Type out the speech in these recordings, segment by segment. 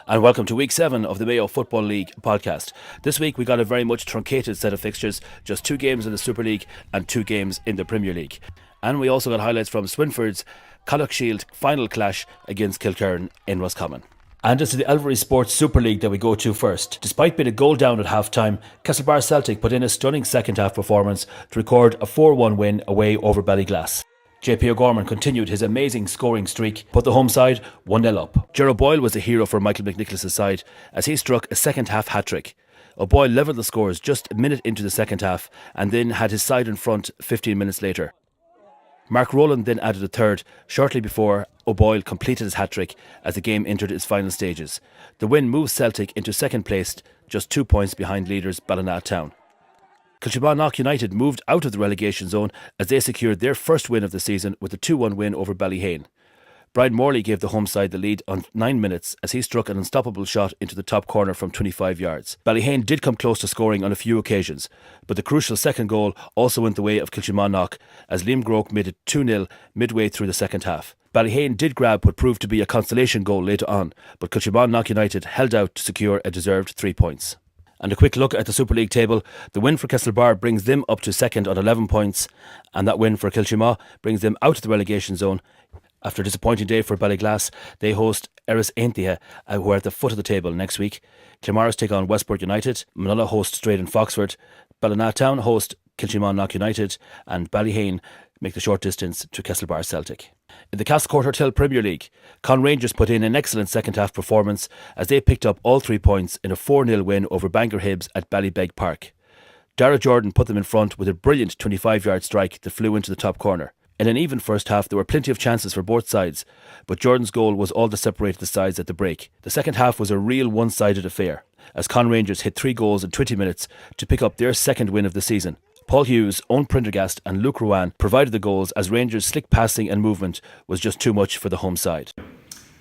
And welcome to week 7 of the Mayo Football League podcast. This week we got a very much truncated set of fixtures, just 2 games in the Super League and 2 games in the Premier League. And we also got highlights from Swinford's Connacht Shield final clash against Kilkerran in Roscommon. And it's the Alvarez Sports Super League that we go to first. Despite being a goal down at half-time, Castlebar Celtic put in a stunning second-half performance to record a 4-1 win away over Ballyglass. JP O'Gorman continued his amazing scoring streak, put the home side 1-0 up. Gerald Boyle was a hero for Michael McNicholas' side as he struck a second-half hat-trick. O'Boyle levelled the scores just a minute into the second half and then had his side in front 15 minutes later. Mark Rowland then added a third shortly before O'Boyle completed his hat-trick as the game entered its final stages. The win moves Celtic into second place, just 2 points behind leaders Ballina Town. Kilchibon United moved out of the relegation zone as they secured their first win of the season with a 2-1 win over Ballyhane. Brian Morley gave the home side the lead on 9 minutes as he struck an unstoppable shot into the top corner from 25 yards. Ballyhane did come close to scoring on a few occasions, but the crucial second goal also went the way of Kilchibon as Liam Groke made it 2-0 midway through the second half. Ballyhane did grab what proved to be a consolation goal later on, but Kilchibon United held out to secure a deserved 3 points. And a quick look at the Super League table. The win for Castlebar brings them up to second on 11 points, and that win for Kilchima brings them out of the relegation zone. After a disappointing day for Ballyglass, they host Eris Ainthia, who are at the foot of the table next week. Kilmaris take on Westport United, Manula host Drayden Foxford, Ballinatown host Kilchimon United, and Ballyhane make the short distance to Castlebar Celtic. In the Castlecourt Hotel Premier League, Con Rangers put in an excellent second-half performance as they picked up all 3 points in a 4-0 win over Bangor Hibs at Ballybeg Park. Dara Jordan put them in front with a brilliant 25-yard strike that flew into the top corner. In an even first half, there were plenty of chances for both sides, but Jordan's goal was all that separated the sides at the break. The second half was a real one-sided affair, as Con Rangers hit 3 goals in 20 minutes to pick up their second win of the season. Paul Hughes, Owen Prendergast and Luke Rowan provided the goals as Rangers' slick passing and movement was just too much for the home side.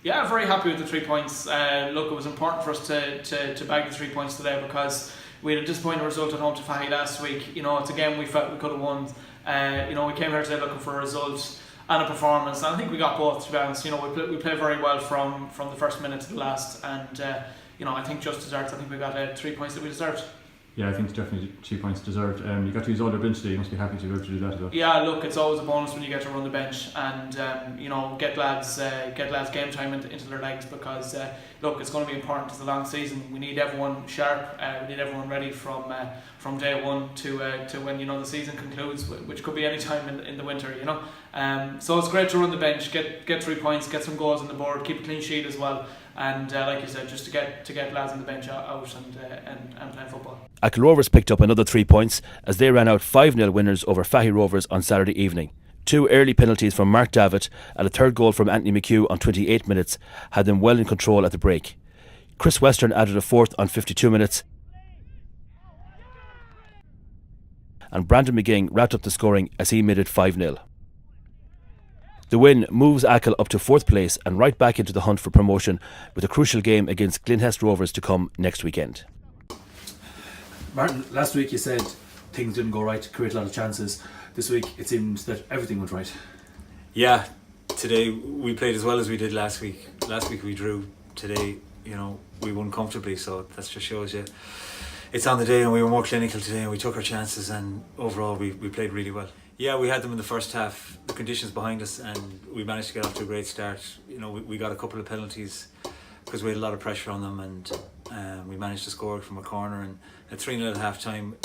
Yeah, very happy with the 3 points. Look, it was important for us to bag the 3 points today because we had a disappointing result at home to Fahy last week. You know, it's a game we felt we could have won. We came here today looking for a result and a performance, and I think we got both, to be honest. You know, we played very well from the first minute to the last, and I think just deserved. I think we got 3 points that we deserved. Yeah, I think it's definitely 2 points deserved. You got to use all their bench today. You must be happy to be able to do that as well. Yeah, look, it's always a bonus when you get to run the bench and get lads game time into their legs because look, it's going to be important. It's a long season. We need everyone sharp. We need everyone ready from day one to when the season concludes, which could be any time in the winter. So it's great to run the bench, get 3 points, get some goals on the board, keep a clean sheet as well. And like you said, just to get lads on the bench out and playing football. Achill Rovers picked up another 3 points as they ran out 5-0 winners over Fahy Rovers on Saturday evening. 2 early penalties from Mark Davitt and a third goal from Anthony McHugh on 28 minutes had them well in control at the break. Chris Western added a fourth on 52 minutes. And Brandon McGing wrapped up the scoring as he made it 5-0. The win moves Achill up to 4th place and right back into the hunt for promotion with a crucial game against Glenhest Rovers to come next weekend. Martin, last week you said things didn't go right, create a lot of chances. This week it seems that everything went right. Yeah, today we played as well as we did last week. Last week we drew. Today, we won comfortably, so that just shows you it's on the day, and we were more clinical today and we took our chances, and overall we played really well. Yeah, we had them in the first half, the conditions behind us, and we managed to get off to a great start. We got a couple of penalties because we had a lot of pressure on them, and we managed to score from a corner. And at 3-0 at half time,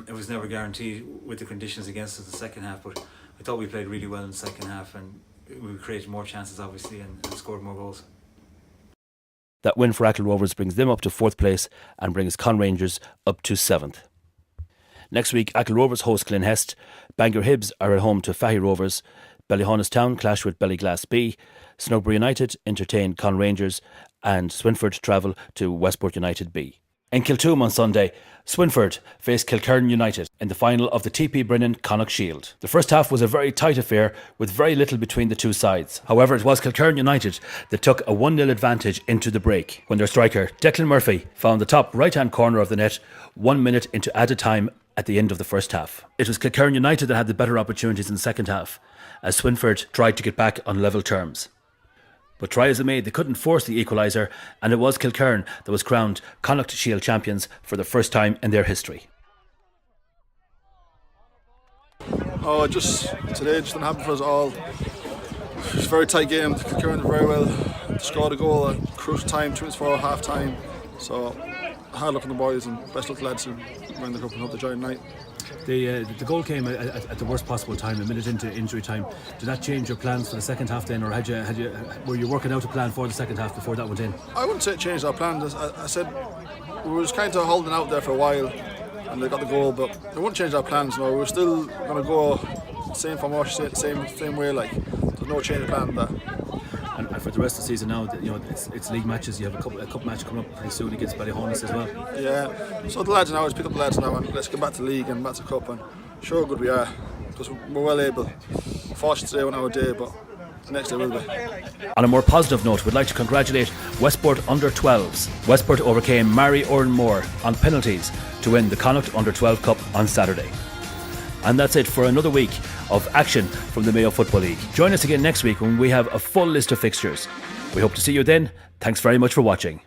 it was never guaranteed with the conditions against us in the second half, but I thought we played really well in the second half, and we created more chances obviously and scored more goals. That win for Achill Rovers brings them up to 4th place and brings Con Rangers up to 7th. Next week, Achill Rovers host Glenhest, Bangor Hibs are at home to Fahy Rovers, Ballyhonus Town clash with Ballyglass B, Snugbury United entertain Con Rangers, and Swinford travel to Westport United B. In Kiltoom on Sunday, Swinford faced Kilkerran United in the final of the TP Brennan Connacht Shield. The first half was a very tight affair with very little between the two sides. However, it was Kilkerran United that took a 1-0 advantage into the break when their striker Declan Murphy found the top right-hand corner of the net 1 minute into added time at the end of the first half. It was Kilkerran United that had the better opportunities in the second half as Swinford tried to get back on level terms. But try as they may, they couldn't force the equaliser, and it was Kilkerne that was crowned Connacht Shield champions for the first time in their history. Oh, today just didn't happen for us all. It's a very tight game. Kilkerne did very well. They scored a goal at crucial time, 2 minutes before half time. So hard luck on the boys and best luck to the lads who win the cup and hope they join tonight. The goal came at the worst possible time, a minute into injury time. Did that change your plans for the second half then, or were you working out a plan for the second half before that went in? I wouldn't say it changed our plans. I said we were just kind of holding out there for a while, and they got the goal, but it wouldn't change our plans. No, we were still going to go same formation, same way. Like there's no change of plan in that. And for the rest of the season now, it's league matches. You have a cup match coming up pretty soon against Ballyhonus as well. Yeah, so the lads now, let's pick up the lads now and let's get back to the league and back to cup, and sure good we are, because we're well able. Fortunate today wasn't our day, but the next day will be. On a more positive note, we'd like to congratulate Westport Under-12s. Westport overcame Mary Oranmore on penalties to win the Connacht Under-12 Cup on Saturday. And that's it for another week of action from the Mayo Football League. Join us again next week when we have a full list of fixtures. We hope to see you then. Thanks very much for watching.